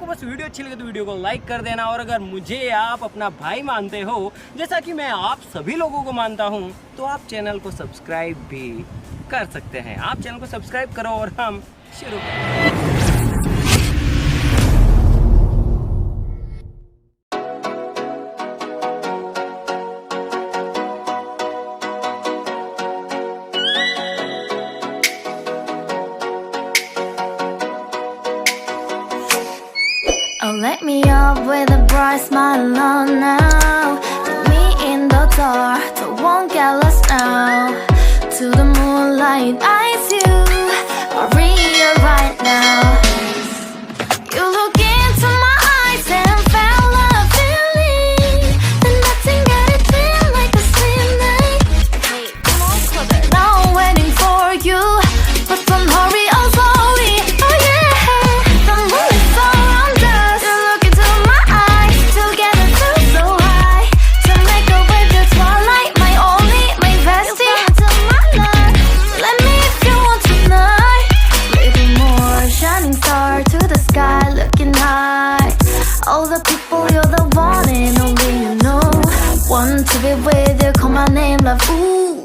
आपको बस वीडियो अच्छी लगे तो वीडियो को लाइक कर देना, और अगर मुझे आप अपना भाई मानते हो जैसा कि मैं आप सभी लोगों को मानता हूँ, तो आप चैनल को सब्सक्राइब भी कर सकते हैं। आप चैनल को सब्सक्राइब करो और हम शुरू करें। Oh, let me up with a bright smile on now. Put me in the dark, so won't get lost now. To the moonlight, eyes you, Maria right now. You look into my eyes and fell a feeling that nothing got it feel like a slim night. Hey, come on, closer. Now I'm waiting for you, but don't hurry, oh slowly. Oh yeah, the moonlight's around us. You look into my eyes, together feel so high. To make a with the twilight, my only, my bestie. Into my life, let me if you want tonight. Little more shining star to the sky, looking high. All the people, you're the one and only you know. Want to be with you, call my name, love. Ooh,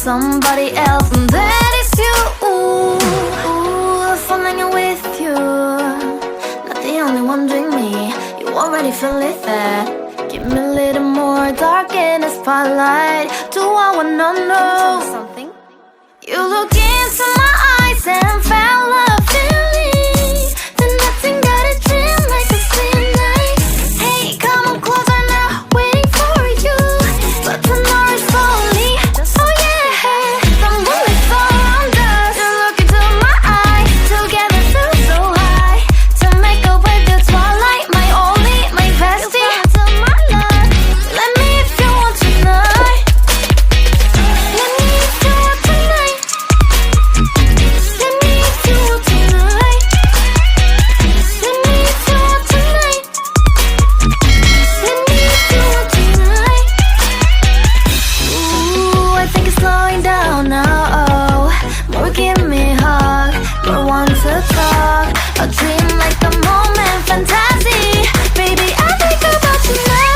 somebody else, and that is you. Ooh, falling in with you. Not the only one doing me. You already feel it there. Give me a little more dark in the spotlight. Do I wanna know something? You look into my eyes and fell a feeling that nothing got it feel like a slim night. Hey, come on closer now, waiting for you, but tomorrow is slowly. Oh yeah, the moonlight's around us. You look into my eyes, together feel so high. To make a with the twilight, my only, my bestie. Into my life, let me if you want tonight. Let me if you want tonight. Let me if you want tonight. Let me if you want tonight. Let me if you want tonight. Ooh, I think it's slowing down now. More give me a hug, more want to talk. A dream like the moment, fantasy. Baby, I think about you now.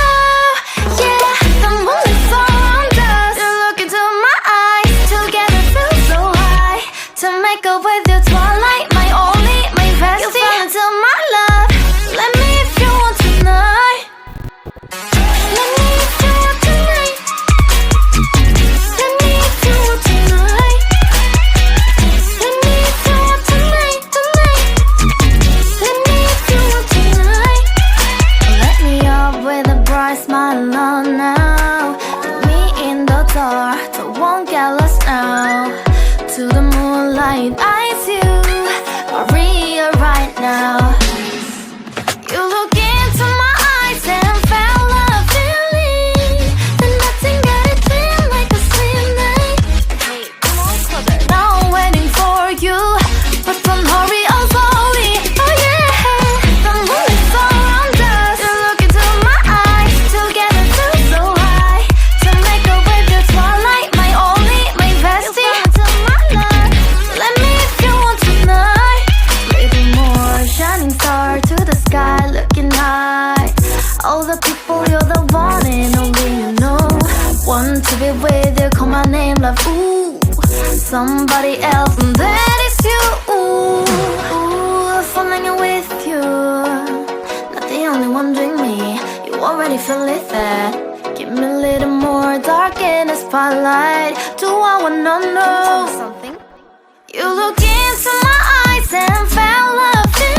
Yeah, the moonlight's around us. You look into my eyes, together feel so high. To make up with your twilight, my only, my bestie. You fell into my love. Let me if you want tonight. Let me if you want tonight. Let me if you want tonight. Let me if you want tonight, tonight. Let me if you want tonight. Let me up with a bright smile on now. Put me in the dark, so won't get lost now. To the moonlight, eyes you, Maria right now. You look into my eyes and fell a feeling that nothing got it feel like a slim night. Hey, come on closer. Now I'm waiting for you, but don't hurry, oh slowly. Oh yeah, the moonlight's around us. You look into my eyes, together feel so high. To make a with the twilight, my only, my bestie. Into my life, let me if you want tonight. Little more shining star to the sky, looking high. All the people, you're the one and only you know. Want to be with you, call my name, love. Ooh, somebody else, and that is you. Ooh, falling in with you. Not the only one doing me. You already feel it there. Give me a little more dark in the spotlight. Do I wanna know something? You look into my eyes and fell a feeling